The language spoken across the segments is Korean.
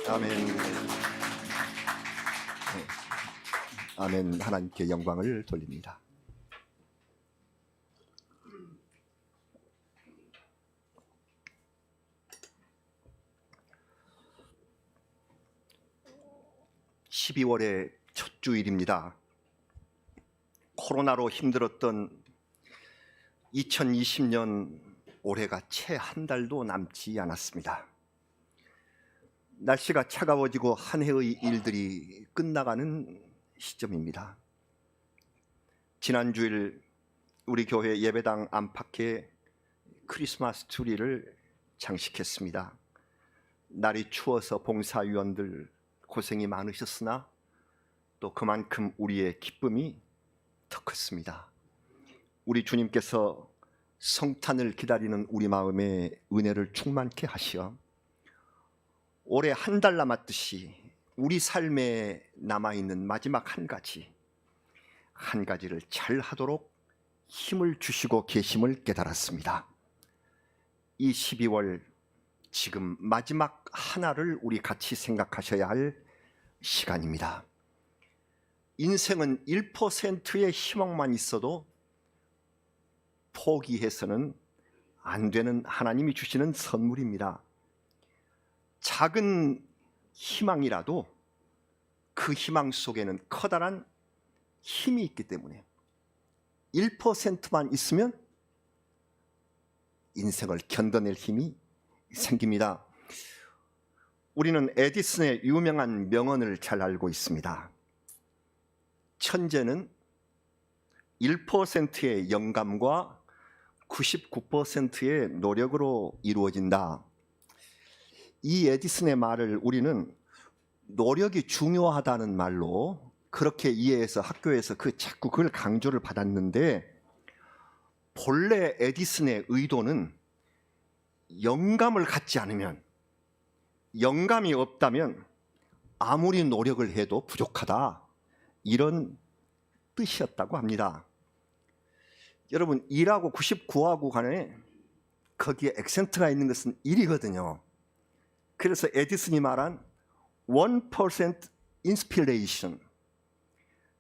아멘. 아멘. 하나님께 영광을 돌립니다. (12월의) 첫 주일입니다. 코로나로 힘들었던 2020년 올해가 채 한 달도 남지 않았습니다. 날씨가 차가워지고 한 해의 일들이 끝나가는 시점입니다. 지난 주일 우리 교회 예배당 안팎에 크리스마스 트리를 장식했습니다. 날이 추워서 봉사위원들 고생이 많으셨으나 또 그만큼 우리의 기쁨이 더 컸습니다. 우리 주님께서 성탄을 기다리는 우리 마음에 은혜를 충만케 하시어 올해 한 달 남았듯이 우리 삶에 남아있는 마지막 한 가지를 잘 하도록 힘을 주시고 계심을 깨달았습니다. 이 12월 지금 마지막 하나를 우리 같이 생각하셔야 할 시간입니다. 인생은 1%의 희망만 있어도 포기해서는 안 되는 하나님이 주시는 선물입니다. 작은 희망이라도 그 희망 속에는 커다란 힘이 있기 때문에 1%만 있으면 인생을 견뎌낼 힘이 생깁니다. 우리는 에디슨의 유명한 명언을 잘 알고 있습니다. 천재는 1%의 영감과 99%의 노력으로 이루어진다. 이 에디슨의 말을 우리는 노력이 중요하다는 말로 그렇게 이해해서 학교에서 자꾸 그걸 강조를 받았는데, 본래 에디슨의 의도는 영감을 갖지 않으면, 영감이 없다면 아무리 노력을 해도 부족하다, 이런 뜻이었다고 합니다. 여러분, 1하고 99하고 간에 거기에 액센트가 있는 것은 1이거든요. 그래서 에디슨이 말한 1%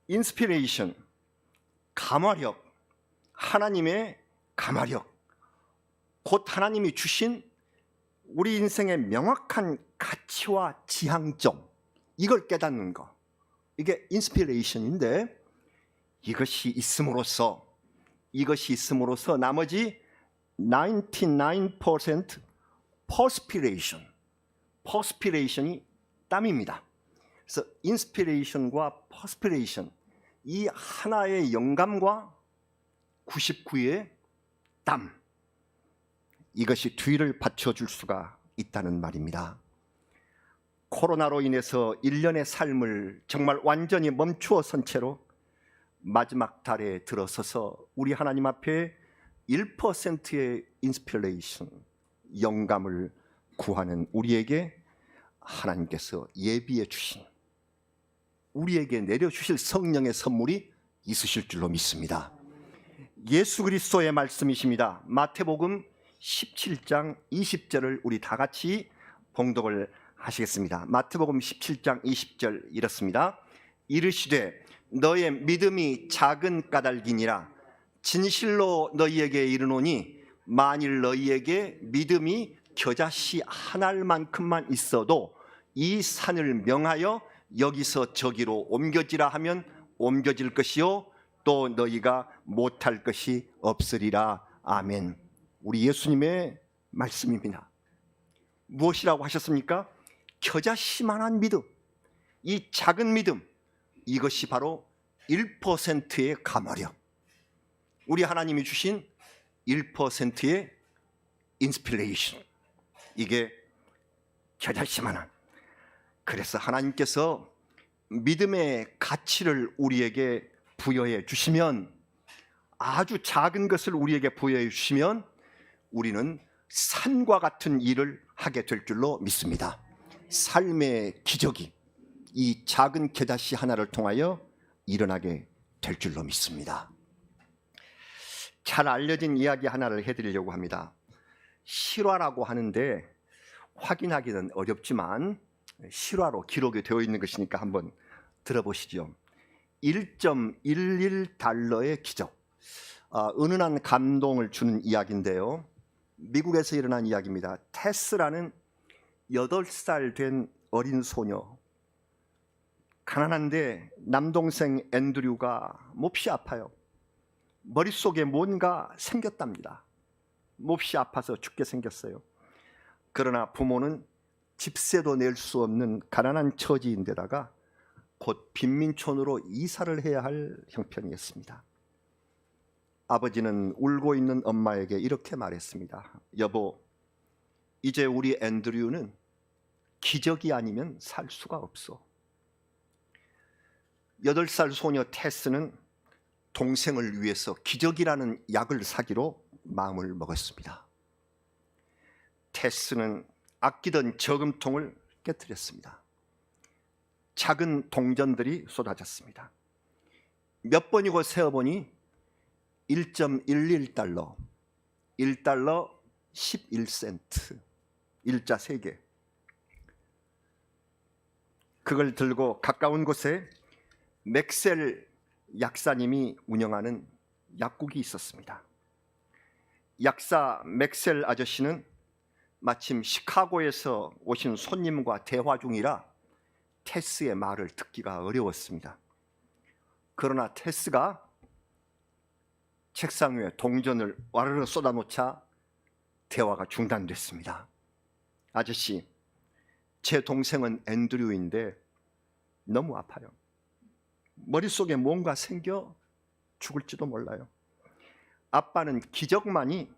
인스피레이션, 감화력, 하나님의 감화력, 곧 하나님이 주신 우리 인생의 명확한 가치와 지향점, 이걸 깨닫는 거, 이게 인스피레이션인데, 이것이 있음으로써 나머지 99% 퍼스피레이션이 땀입니다. 그래서 인스피레이션과 퍼스피레이션, 이 하나의 영감과 99의 땀, 이것이 뒤를 받쳐줄 수가 있다는 말입니다. 코로나로 인해서 1년의 삶을 정말 완전히 멈추어 선 채로 마지막 달에 들어서서 우리 하나님 앞에 1%의 인스피레이션, 영감을 구하는 우리에게 하나님께서 예비해 주신, 우리에게 내려주실 성령의 선물이 있으실 줄로 믿습니다. 예수 그리스도의 말씀이십니다. 마태복음 17장 20절을 우리 다 같이 봉독을 하시겠습니다. 마태복음 17장 20절 이렇습니다. 이르시되 너의 믿음이 작은 까닭이니라. 진실로 너희에게 이르노니 만일 너희에게 믿음이 겨자씨 한 알만큼만 있어도 이 산을 명하여 여기서 저기로 옮겨지라 하면 옮겨질 것이요 또 너희가 못할 것이 없으리라. 아멘. 우리 예수님의 말씀입니다. 무엇이라고 하셨습니까? 겨자씨만한 믿음, 이 작은 믿음, 이것이 바로 1%의 감화력, 우리 하나님이 주신 1%의 인스피레이션, 이게 겨자씨만한. 그래서 하나님께서 믿음의 가치를 우리에게 부여해 주시면, 아주 작은 것을 우리에게 부여해 주시면 우리는 산과 같은 일을 하게 될 줄로 믿습니다. 삶의 기적이 이 작은 겨자씨 하나를 통하여 일어나게 될 줄로 믿습니다. 잘 알려진 이야기 하나를 해드리려고 합니다. 실화라고 하는데 확인하기는 어렵지만 실화로 기록이 되어 있는 것이니까 한번 들어보시죠. 1.11달러의 기적. 은은한 감동을 주는 이야기인데요. 미국에서 일어난 이야기입니다. 테스라는 8살 된 어린 소녀, 가난한데 남동생 앤드류가 몹시 아파요. 머릿속에 뭔가 생겼답니다. 몹시 아파서 죽게 생겼어요. 그러나 부모는 집세도 낼 수 없는 가난한 처지인데다가 곧 빈민촌으로 이사를 해야 할 형편이었습니다. 아버지는 울고 있는 엄마에게 이렇게 말했습니다. 여보, 이제 우리 앤드류는 기적이 아니면 살 수가 없어. 8살 소녀 테스는 동생을 위해서 기적이라는 약을 사기로 마음을 먹었습니다. 테스는 아끼던 저금통을 깨뜨렸습니다. 작은 동전들이 쏟아졌습니다. 몇 번이고 세어보니 1.11달러, 1달러 11센트, 일자 3개. 그걸 들고 가까운 곳에 맥셀 약사님이 운영하는 약국이 있었습니다. 약사 맥셀 아저씨는 마침 시카고에서 오신 손님과 대화 중이라 테스의 말을 듣기가 어려웠습니다. 그러나 테스가 책상 위에 동전을 와르르 쏟아놓자 대화가 중단됐습니다. 아저씨, 제 동생은 앤드류인데 너무 아파요. 머릿속에 뭔가 생겨 죽을지도 몰라요. 아빠는 기적만이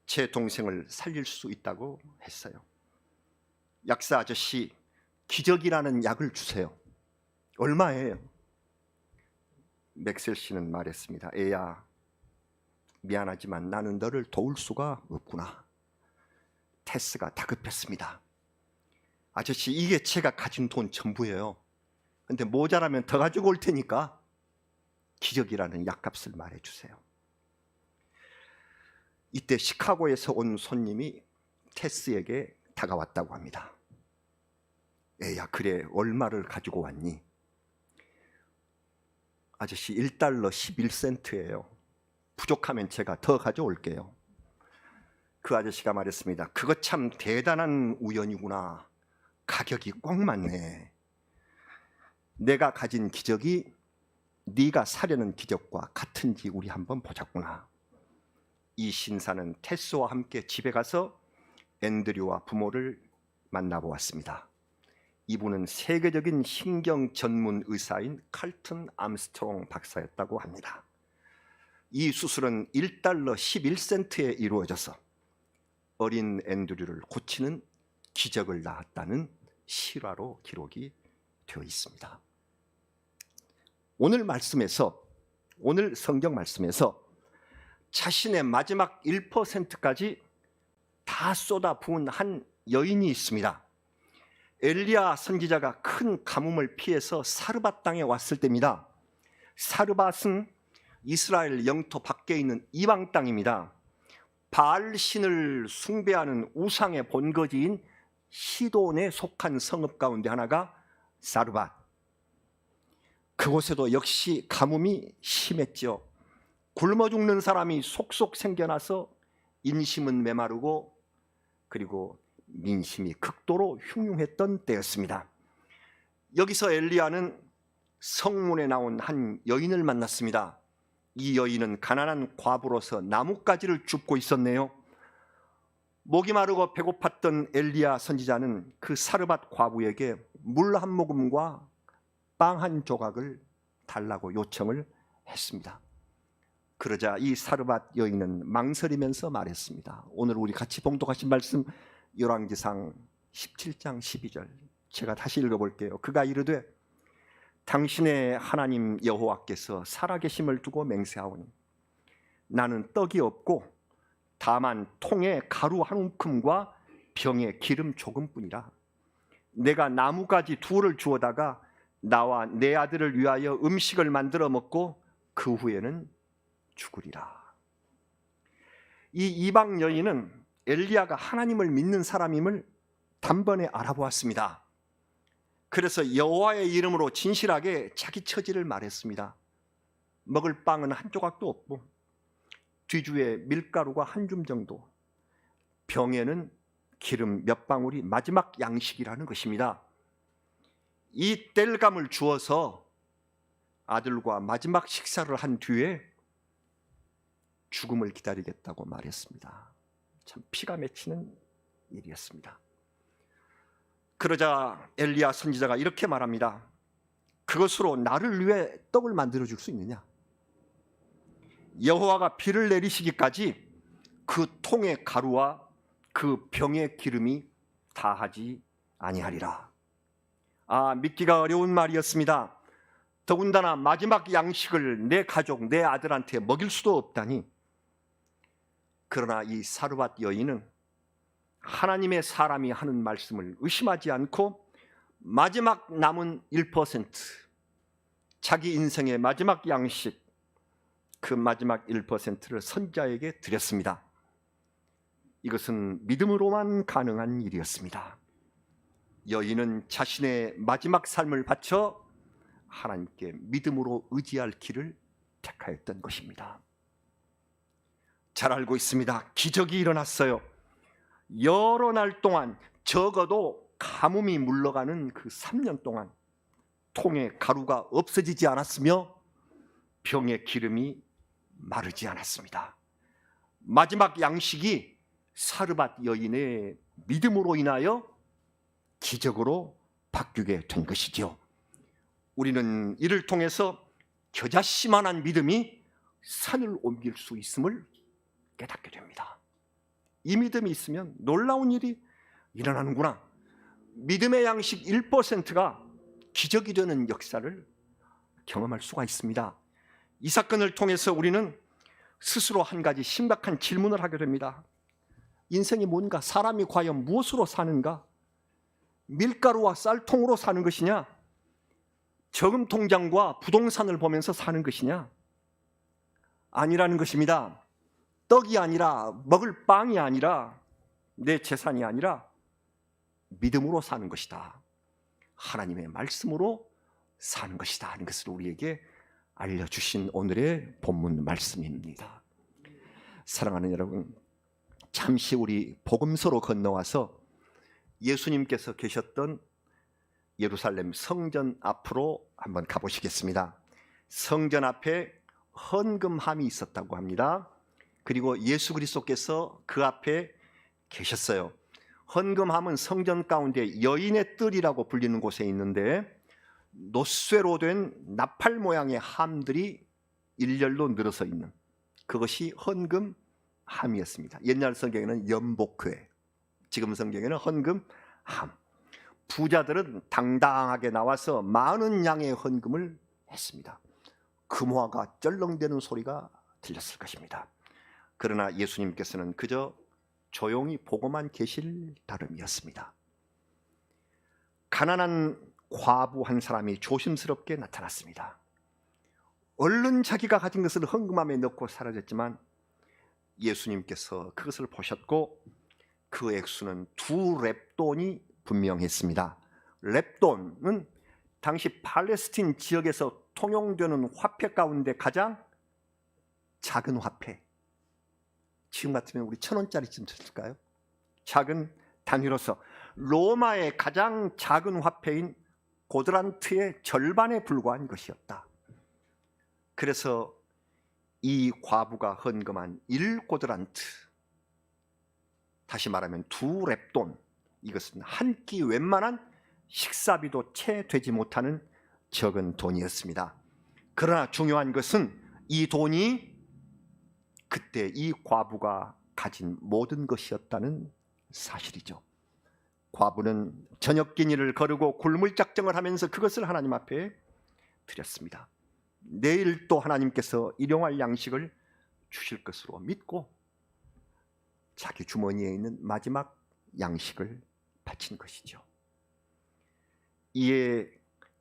제 동생을 살릴 수 있다고 했어요. 약사 아저씨, 기적이라는 약을 주세요. 얼마예요? 맥셀 씨는 말했습니다. 애야, 미안하지만 나는 너를 도울 수가 없구나. 테스가 다급했습니다. 아저씨, 이게 제가 가진 돈 전부예요. 근데 모자라면 더 가지고 올 테니까 기적이라는 약값을 말해주세요. 이때 시카고에서 온 손님이 테스에게 다가왔다고 합니다. 애야, 그래, 얼마를 가지고 왔니? 아저씨, 1달러 11센트예요. 부족하면 제가 더 가져올게요. 그 아저씨가 말했습니다. 그거 참 대단한 우연이구나. 가격이 꼭 맞네. 내가 가진 기적이 네가 사려는 기적과 같은지 우리 한번 보자꾸나. 이 신사는 테스와 함께 집에 가서 앤드류와 부모를 만나보았습니다. 이분은 세계적인 신경 전문 의사인 칼튼 암스트롱 박사였다고 합니다. 이 수술은 1달러 11센트에 이루어져서 어린 앤드류를 고치는 기적을 낳았다는 실화로 기록이 되어 있습니다. 오늘 성경 말씀에서 자신의 마지막 1%까지 다 쏟아부은 한 여인이 있습니다. 엘리야 선지자가 큰 가뭄을 피해서 사르밧 땅에 왔을 때입니다. 사르밧은 이스라엘 영토 밖에 있는 이방 땅입니다. 바알 신을 숭배하는 우상의 본거지인 시돈에 속한 성읍 가운데 하나가 사르밧. 그곳에도 역시 가뭄이 심했죠. 굶어 죽는 사람이 속속 생겨나서 인심은 메마르고 그리고 민심이 극도로 흉흉했던 때였습니다. 여기서 엘리야는 성문에 나온 한 여인을 만났습니다. 이 여인은 가난한 과부로서 나뭇가지를 줍고 있었네요. 목이 마르고 배고팠던 엘리야 선지자는 그 사르밧 과부에게 물 한 모금과 빵 한 조각을 달라고 요청을 했습니다. 그러자 이 사르밧 여인은 망설이면서 말했습니다. 오늘 우리 같이 봉독하신 말씀 열왕기상 17장 12절 제가 다시 읽어볼게요. 그가 이르되 당신의 하나님 여호와께서 살아계심을 두고 맹세하오니 나는 떡이 없고 다만 통에 가루 한 움큼과 병에 기름 조금뿐이라. 내가 나무가지 둘을 주워다가 나와 내 아들을 위하여 음식을 만들어 먹고 그 후에는 죽으리라. 이 이방 여인은 엘리야가 하나님을 믿는 사람임을 단번에 알아보았습니다. 그래서 여호와의 이름으로 진실하게 자기 처지를 말했습니다. 먹을 빵은 한 조각도 없고 뒤주에 밀가루가 한 줌 정도, 병에는 기름 몇 방울이 마지막 양식이라는 것입니다. 이 땔감을 주어서 아들과 마지막 식사를 한 뒤에 죽음을 기다리겠다고 말했습니다. 참 피가 맺히는 일이었습니다. 그러자 엘리야 선지자가 이렇게 말합니다. 그것으로 나를 위해 떡을 만들어 줄 수 있느냐? 여호와가 비를 내리시기까지 그 통의 가루와 그 병의 기름이 다하지 아니하리라. 믿기가 어려운 말이었습니다. 더군다나 마지막 양식을 내 가족, 내 아들한테 먹일 수도 없다니. 그러나 이 사르밧 여인은 하나님의 사람이 하는 말씀을 의심하지 않고 마지막 남은 1%, 자기 인생의 마지막 양식, 그 마지막 1%를 선지자에게 드렸습니다. 이것은 믿음으로만 가능한 일이었습니다. 여인은 자신의 마지막 삶을 바쳐 하나님께 믿음으로 의지할 길을 택하였던 것입니다. 잘 알고 있습니다. 기적이 일어났어요. 여러 날 동안, 적어도 가뭄이 물러가는 그 3년 동안 통에 가루가 없어지지 않았으며 병의 기름이 마르지 않았습니다. 마지막 양식이 사르밧 여인의 믿음으로 인하여 기적으로 바뀌게 된 것이죠. 우리는 이를 통해서 겨자씨만한 믿음이 산을 옮길 수 있음을 깨닫게 됩니다. 이 믿음이 있으면 놀라운 일이 일어나는구나. 믿음의 양식 1%가 기적이 되는 역사를 경험할 수가 있습니다. 이 사건을 통해서 우리는 스스로 한 가지 심각한 질문을 하게 됩니다. 인생이 뭔가? 사람이 과연 무엇으로 사는가? 밀가루와 쌀통으로 사는 것이냐? 저금 통장과 부동산을 보면서 사는 것이냐? 아니라는 것입니다. 떡이 아니라, 먹을 빵이 아니라, 내 재산이 아니라 믿음으로 사는 것이다. 하나님의 말씀으로 사는 것이다 하는 것을 우리에게 알려주신 오늘의 본문 말씀입니다. 사랑하는 여러분, 잠시 우리 복음서로 건너와서 예수님께서 계셨던 예루살렘 성전 앞으로 한번 가보시겠습니다. 성전 앞에 헌금함이 있었다고 합니다. 그리고 예수 그리스도께서 그 앞에 계셨어요. 헌금함은 성전 가운데 여인의 뜰이라고 불리는 곳에 있는데 노쇠로 된 나팔 모양의 함들이 일렬로 늘어서 있는 그것이 헌금함이었습니다. 옛날 성경에는 연복회, 지금 성경에는 헌금함. 부자들은 당당하게 나와서 많은 양의 헌금을 했습니다. 금화가 쩔렁대는 소리가 들렸을 것입니다. 그러나 예수님께서는 그저 조용히 보고만 계실 따름이었습니다. 가난한 과부 한 사람이 조심스럽게 나타났습니다. 얼른 자기가 가진 것을 헌금함에 넣고 사라졌지만 예수님께서 그것을 보셨고 그 액수는 2렙돈이 분명했습니다. 렙돈은 당시 팔레스틴 지역에서 통용되는 화폐 가운데 가장 작은 화폐. 지금 같으면 우리 1,000원짜리쯤 됐을까요? 작은 단위로서 로마의 가장 작은 화폐인 고드란트의 절반에 불과한 것이었다. 그래서 이 과부가 헌금한 1고드란트, 다시 말하면 2렙돈, 이것은 한 끼 웬만한 식사비도 채 되지 못하는 적은 돈이었습니다. 그러나 중요한 것은 이 돈이 그때 이 과부가 가진 모든 것이었다는 사실이죠. 과부는 저녁 끼니를 거르고 굴물 작정을 하면서 그것을 하나님 앞에 드렸습니다. 내일 또 하나님께서 일용할 양식을 주실 것으로 믿고 자기 주머니에 있는 마지막 양식을 바친 것이죠. 이에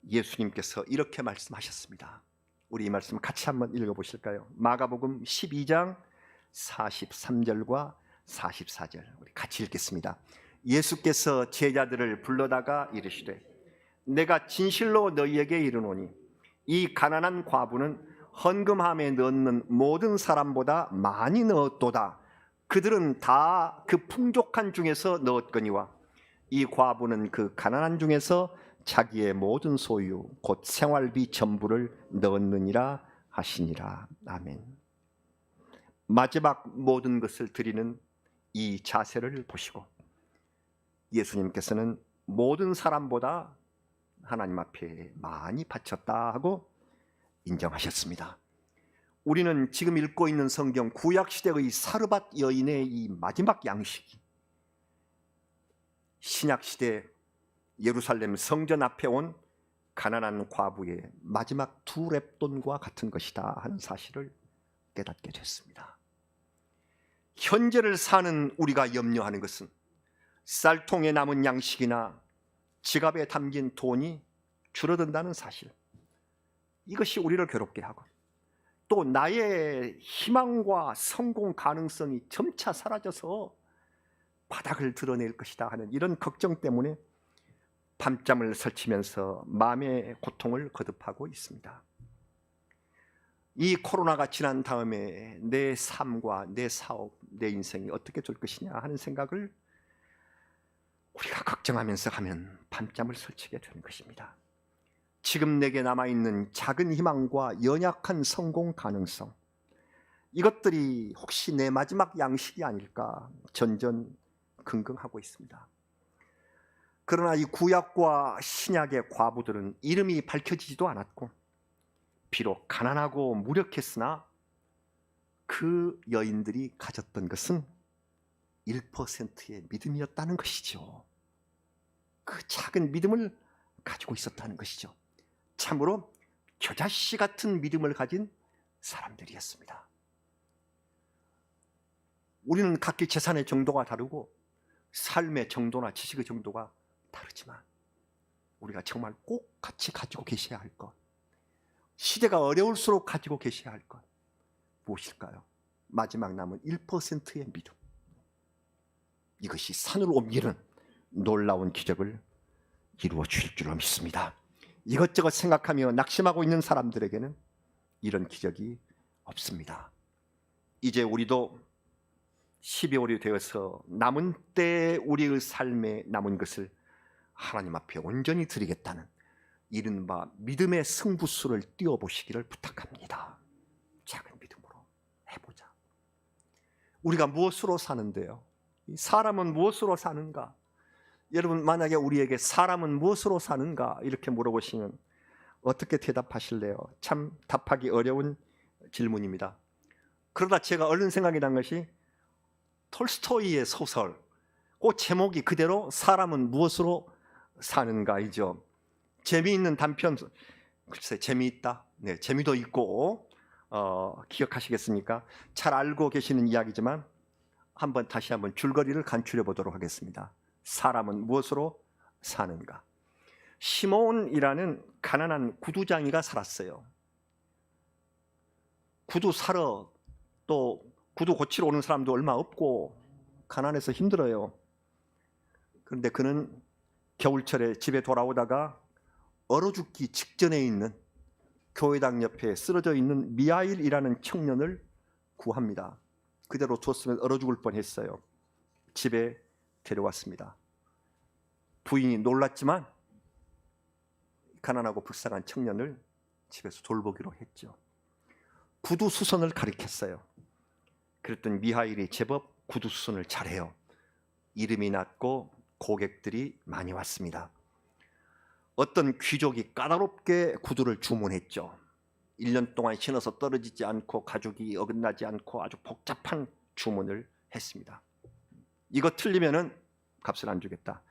예수님께서 이렇게 말씀하셨습니다. 우리 이 말씀 같이 한번 읽어보실까요? 마가복음 12장 43절과 44절 우리 같이 읽겠습니다. 예수께서 제자들을 불러다가 이르시되 내가 진실로 너희에게 이르노니 이 가난한 과부는 헌금함에 넣는 모든 사람보다 많이 넣었도다. 그들은 다 그 풍족한 중에서 넣었거니와 이 과부는 그 가난한 중에서 자기의 모든 소유 곧 생활비 전부를 넣었느니라 하시니라. 아멘. 마지막 모든 것을 드리는 이 자세를 보시고 예수님께서는 모든 사람보다 하나님 앞에 많이 바쳤다 하고 인정하셨습니다. 우리는 지금 읽고 있는 성경 구약시대의 사르밧 여인의 이 마지막 양식이 신약시대 예루살렘 성전 앞에 온 가난한 과부의 마지막 두 렙돈과 같은 것이다 하는 사실을 깨닫게 됐습니다. 현재를 사는 우리가 염려하는 것은 쌀통에 남은 양식이나 지갑에 담긴 돈이 줄어든다는 사실, 이것이 우리를 괴롭게 하고 또 나의 희망과 성공 가능성이 점차 사라져서 바닥을 드러낼 것이다 하는 이런 걱정 때문에 밤잠을 설치면서 마음의 고통을 거듭하고 있습니다. 이 코로나가 지난 다음에 내 삶과 내 사업, 내 인생이 어떻게 될 것이냐 하는 생각을 우리가 걱정하면서 가면 밤잠을 설치게 되는 것입니다. 지금 내게 남아있는 작은 희망과 연약한 성공 가능성, 이것들이 혹시 내 마지막 양식이 아닐까 전전긍긍하고 있습니다. 그러나 이 구약과 신약의 과부들은 이름이 밝혀지지도 않았고 비록 가난하고 무력했으나 그 여인들이 가졌던 것은 1%의 믿음이었다는 것이죠. 그 작은 믿음을 가지고 있었다는 것이죠. 참으로 겨자씨 같은 믿음을 가진 사람들이었습니다. 우리는 각기 재산의 정도가 다르고 삶의 정도나 지식의 정도가 다르지만 우리가 정말 꼭 같이 가지고 계셔야 할 것, 시대가 어려울수록 가지고 계셔야 할 것 무엇일까요? 마지막 남은 1%의 믿음. 이것이 산을 옮기는 놀라운 기적을 이루어 주실 줄로 믿습니다. 이것저것 생각하며 낙심하고 있는 사람들에게는 이런 기적이 없습니다. 이제 우리도 12월이 되어서 남은 때에 우리의 삶에 남은 것을 하나님 앞에 온전히 드리겠다는 이른바 믿음의 승부수를 띄워보시기를 부탁합니다. 작은 믿음으로 해보자. 우리가 무엇으로 사는데요? 사람은 무엇으로 사는가? 여러분, 만약에 우리에게 사람은 무엇으로 사는가 이렇게 물어보시면 어떻게 대답하실래요? 참 답하기 어려운 질문입니다. 그러다 제가 얼른 생각이 난 것이 톨스토이의 소설, 그 제목이 그대로 사람은 무엇으로 사는가이죠. 재미있는 단편, 글쎄 재미있다, 네, 재미도 있고 기억하시겠습니까? 잘 알고 계시는 이야기지만 다시 한번 줄거리를 간추려 보도록 하겠습니다. 사람은 무엇으로 사는가? 시몬이라는 가난한 구두장이가 살았어요. 구두 사러 또 구두 고치러 오는 사람도 얼마 없고 가난해서 힘들어요. 그런데 그는 겨울철에 집에 돌아오다가 얼어 죽기 직전에 있는 교회당 옆에 쓰러져 있는 미하일이라는 청년을 구합니다. 그대로 뒀으면 얼어 죽을 뻔했어요. 집에 데려왔습니다. 부인이 놀랐지만 가난하고 불쌍한 청년을 집에서 돌보기로 했죠. 구두 수선을 가르쳤어요. 그랬더니 미하일이 제법 구두 수선을 잘해요. 이름이 났고 고객들이 많이 왔습니다. 어떤 귀족이 까다롭게 구두를 주문했죠. 1년 동안 신어서 떨어지지 않고 가죽이 어긋나지 않고 아주 복잡한 주문을 했습니다. 이거 틀리면은 값을 안 주겠다.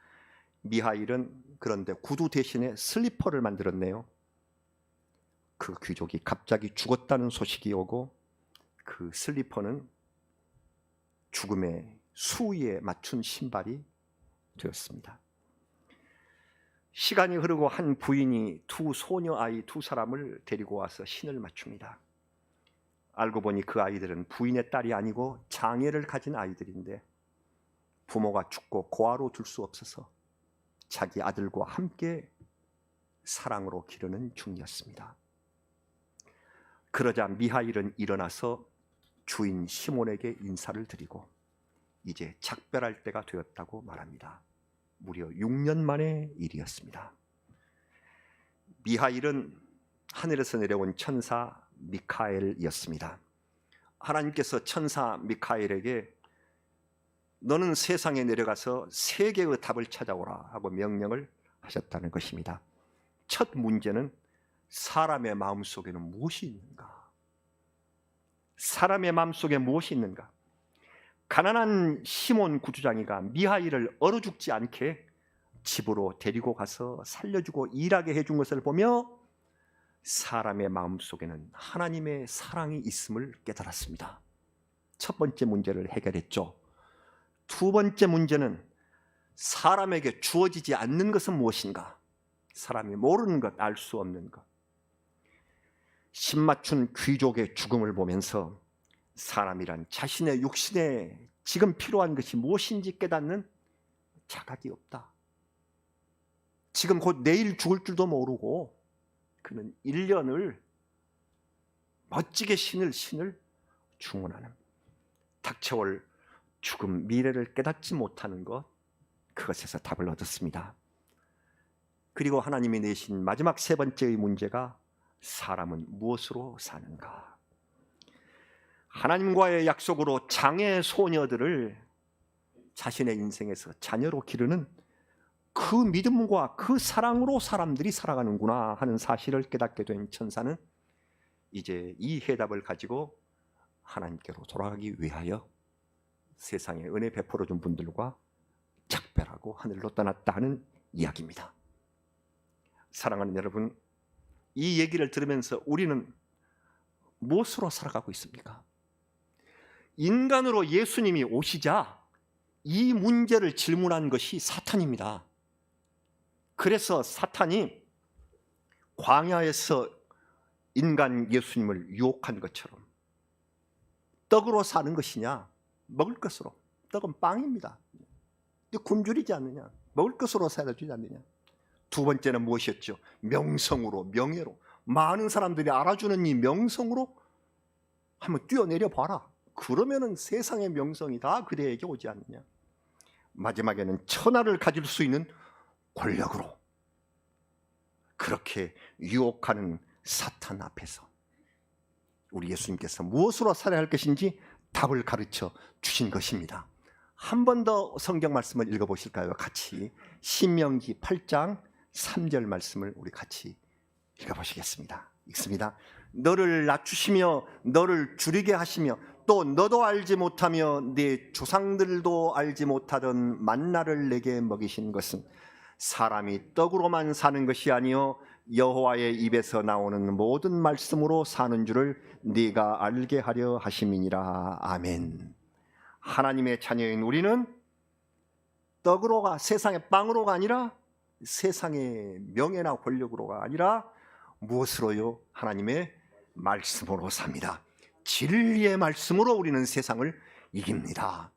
미하일은 그런데 구두 대신에 슬리퍼를 만들었네요. 그 귀족이 갑자기 죽었다는 소식이 오고 그 슬리퍼는 죽음의 수위에 맞춘 신발이 되었습니다. 시간이 흐르고 한 부인이 두 소녀 아이 두 사람을 데리고 와서 신을 맞춥니다. 알고 보니 그 아이들은 부인의 딸이 아니고 장애를 가진 아이들인데 부모가 죽고 고아로 둘 수 없어서 자기 아들과 함께 사랑으로 기르는 중이었습니다. 그러자 미하일은 일어나서 주인 시몬에게 인사를 드리고 이제 작별할 때가 되었다고 말합니다. 무려 6년 만의 일이었습니다. 미하일은 하늘에서 내려온 천사 미카엘이었습니다. 하나님께서 천사 미카엘에게 너는 세상에 내려가서 세계의 답을 찾아오라 하고 명령을 하셨다는 것입니다. 첫 문제는 사람의 마음속에는 무엇이 있는가? 사람의 마음속에 무엇이 있는가? 가난한 시몬 구두장이가 미하일을 얼어 죽지 않게 집으로 데리고 가서 살려주고 일하게 해준 것을 보며 사람의 마음속에는 하나님의 사랑이 있음을 깨달았습니다. 첫 번째 문제를 해결했죠. 두 번째 문제는 사람에게 주어지지 않는 것은 무엇인가? 사람이 모르는 것, 알 수 없는 것. 신맞춘 귀족의 죽음을 보면서 사람이란 자신의 육신에 지금 필요한 것이 무엇인지 깨닫는 자각이 없다. 지금 곧 내일 죽을 줄도 모르고 그는 1년을 멋지게 신을 중원하는 닥쳐올 죽음, 미래를 깨닫지 못하는 것, 그것에서 답을 얻었습니다. 그리고 하나님이 내신 마지막 세 번째의 문제가 사람은 무엇으로 사는가? 하나님과의 약속으로 장애 소녀들을 자신의 인생에서 자녀로 기르는 그 믿음과 그 사랑으로 사람들이 살아가는구나 하는 사실을 깨닫게 된 천사는 이제 이 해답을 가지고 하나님께로 돌아가기 위하여 세상에 은혜 베풀어 준 분들과 작별하고 하늘로 떠났다 하는 이야기입니다. 사랑하는 여러분, 이 얘기를 들으면서 우리는 무엇으로 살아가고 있습니까? 인간으로 예수님이 오시자 이 문제를 질문한 것이 사탄입니다. 그래서 사탄이 광야에서 인간 예수님을 유혹한 것처럼 떡으로 사는 것이냐, 먹을 것으로. 떡은 빵입니다. 굶주리지 않느냐, 먹을 것으로 살아주지 않느냐. 두 번째는 무엇이었죠? 명성으로, 명예로. 많은 사람들이 알아주는 이 명성으로 한번 뛰어내려 봐라. 그러면은 세상의 명성이 다 그대에게 오지 않느냐. 마지막에는 천하를 가질 수 있는 권력으로. 그렇게 유혹하는 사탄 앞에서 우리 예수님께서 무엇으로 살아야 할 것인지 답을 가르쳐 주신 것입니다. 한 번 더 성경 말씀을 읽어보실까요? 같이 신명기 8장 3절 말씀을 우리 같이 읽어보시겠습니다. 읽습니다. 너를 낮추시며 너를 줄이게 하시며 또 너도 알지 못하며 네 조상들도 알지 못하던 만나를 내게 먹이신 것은 사람이 떡으로만 사는 것이 아니요 여호와의 입에서 나오는 모든 말씀으로 사는 줄을 네가 알게 하려 하심이니라. 아멘. 하나님의 자녀인 우리는 떡으로가, 세상의 빵으로가 아니라 세상의 명예나 권력으로가 아니라 무엇으로요? 하나님의 말씀으로 삽니다. 진리의 말씀으로 우리는 세상을 이깁니다.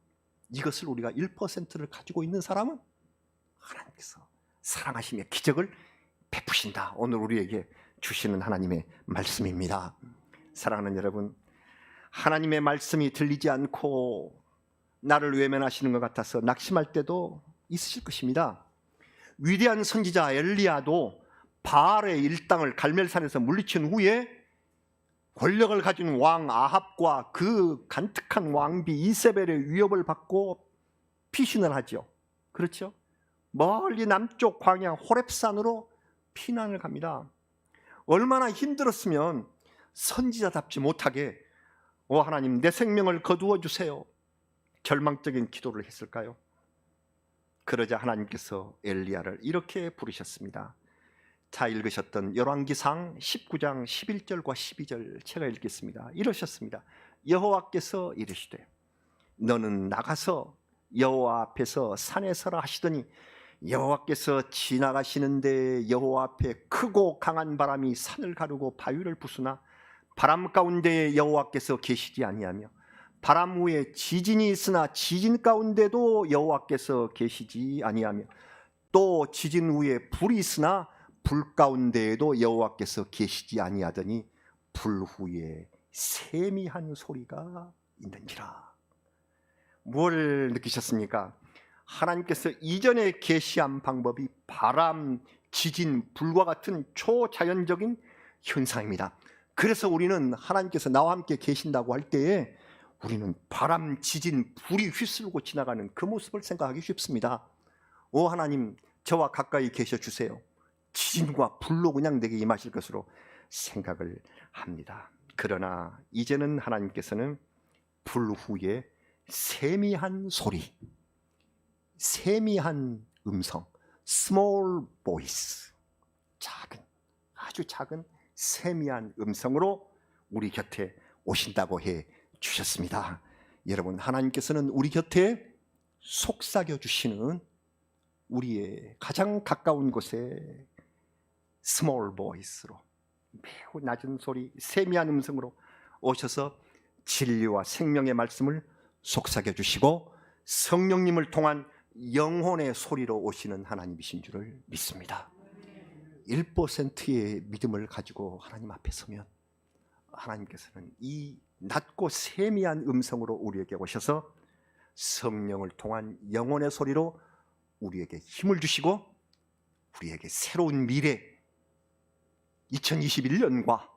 이것을 우리가 1%를 가지고 있는 사람은 하나님께서 사랑하시며 기적을 베푸신다. 오늘 우리에게 주시는 하나님의 말씀입니다. 사랑하는 여러분, 하나님의 말씀이 들리지 않고 나를 외면하시는 것 같아서 낙심할 때도 있으실 것입니다. 위대한 선지자 엘리야도 바알의 일당을 갈멜산에서 물리친 후에 권력을 가진 왕 아합과 그 간특한 왕비 이세벨의 위협을 받고 피신을 하죠. 그렇죠? 멀리 남쪽 광야 호렙산으로 피난을 갑니다. 얼마나 힘들었으면 선지자답지 못하게 하나님 내 생명을 거두어 주세요, 절망적인 기도를 했을까요? 그러자 하나님께서 엘리야를 이렇게 부르셨습니다. 자 읽으셨던 열왕기상 19장 11절과 12절 제가 읽겠습니다. 이러셨습니다. 여호와께서 이르시되 너는 나가서 여호와 앞에서 산에 서라 하시더니 여호와께서 지나가시는데 여호와 앞에 크고 강한 바람이 산을 가르고 바위를 부수나 바람 가운데에 여호와께서 계시지 아니하며 바람 후에 지진이 있으나 지진 가운데도 여호와께서 계시지 아니하며 또 지진 후에 불이 있으나 불 가운데에도 여호와께서 계시지 아니하더니 불 후에 세미한 소리가 있는지라. 뭘 느끼셨습니까? 하나님께서 이전에 계시한 방법이 바람, 지진, 불과 같은 초자연적인 현상입니다. 그래서 우리는 하나님께서 나와 함께 계신다고 할 때에 우리는 바람, 지진, 불이 휘슬고 지나가는 그 모습을 생각하기 쉽습니다. 오 하나님, 저와 가까이 계셔 주세요. 지진과 불로 그냥 내게 임하실 것으로 생각을 합니다. 그러나 이제는 하나님께서는 불 후에 세미한 소리, 세미한 음성, small voice, 작은, 아주 작은 세미한 음성으로 우리 곁에 오신다고 해 주셨습니다. 여러분, 하나님께서는 우리 곁에 속삭여 주시는 우리의 가장 가까운 곳에 small voice로 매우 낮은 소리, 세미한 음성으로 오셔서 진리와 생명의 말씀을 속삭여 주시고 성령님을 통한 영혼의 소리로 오시는 하나님이신 줄을 믿습니다. 1%의 믿음을 가지고 하나님 앞에 서면 하나님께서는 이 낮고 세미한 음성으로 우리에게 오셔서 성령을 통한 영혼의 소리로 우리에게 힘을 주시고 우리에게 새로운 미래 2021년과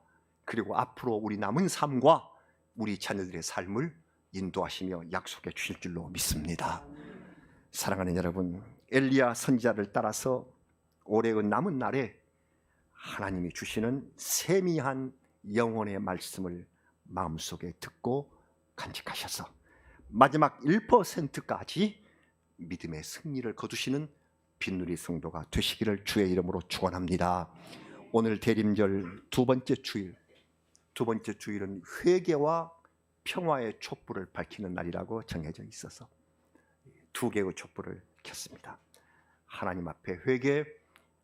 그리고 앞으로 우리 남은 삶과 우리 자녀들의 삶을 인도하시며 약속해 주실 줄로 믿습니다. 사랑하는 여러분, 엘리야 선지자를 따라서 올해의 남은 날에 하나님이 주시는 세미한 영혼의 말씀을 마음속에 듣고 간직하셔서 마지막 1%까지 믿음의 승리를 거두시는 빈누리 성도가 되시기를 주의 이름으로 축원합니다. 오늘 대림절 두 번째 주일은 회개와 평화의 촛불을 밝히는 날이라고 정해져 있어서 두 개의 촛불을 켰습니다. 하나님 앞에 회개,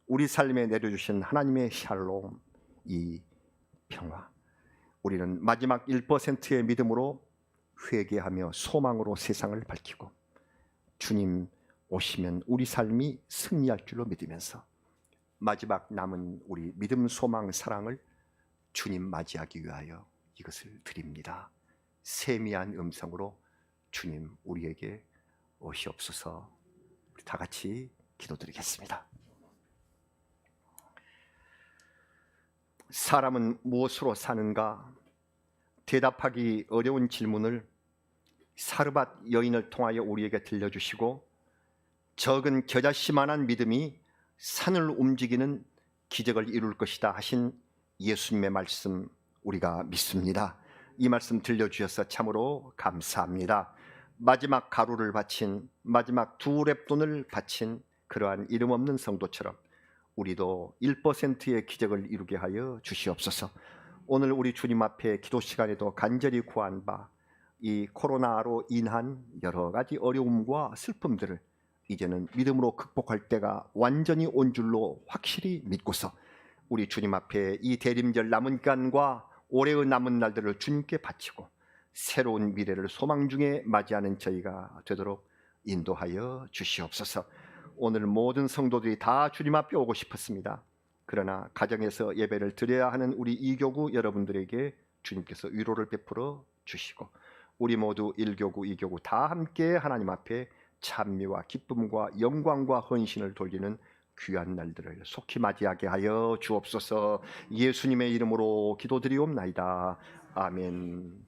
우리 삶에 내려주신 하나님의 샬롬, 이 평화, 우리는 마지막 1%의 믿음으로 회개하며 소망으로 세상을 밝히고 주님 오시면 우리 삶이 승리할 줄로 믿으면서 마지막 남은 우리 믿음, 소망, 사랑을 주님 맞이하기 위하여 이것을 드립니다. 세미한 음성으로 주님 우리에게 오시옵소서. 우리 다 같이 기도드리겠습니다. 사람은 무엇으로 사는가? 대답하기 어려운 질문을 사르밧 여인을 통하여 우리에게 들려주시고 적은 겨자씨만한 믿음이 산을 움직이는 기적을 이룰 것이다 하신 예수님의 말씀 우리가 믿습니다. 이 말씀 들려주셔서 참으로 감사합니다. 마지막 가루를 바친, 마지막 두 렙돈을 바친 그러한 이름 없는 성도처럼 우리도 1%의 기적을 이루게 하여 주시옵소서. 오늘 우리 주님 앞에 기도 시간에도 간절히 구한 바 이 코로나로 인한 여러 가지 어려움과 슬픔들을 이제는 믿음으로 극복할 때가 완전히 온 줄로 확실히 믿고서 우리 주님 앞에 이 대림절 남은 기간과 올해의 남은 날들을 주님께 바치고 새로운 미래를 소망 중에 맞이하는 저희가 되도록 인도하여 주시옵소서. 오늘 모든 성도들이 다 주님 앞에 오고 싶었습니다. 그러나 가정에서 예배를 드려야 하는 우리 이교구 여러분들에게 주님께서 위로를 베풀어 주시고 우리 모두 1교구, 2교구 다 함께 하나님 앞에 찬미와 기쁨과 영광과 헌신을 돌리는 귀한 날들을 속히 맞이하게 하여 주옵소서. 예수님의 이름으로 기도드리옵나이다. 아멘.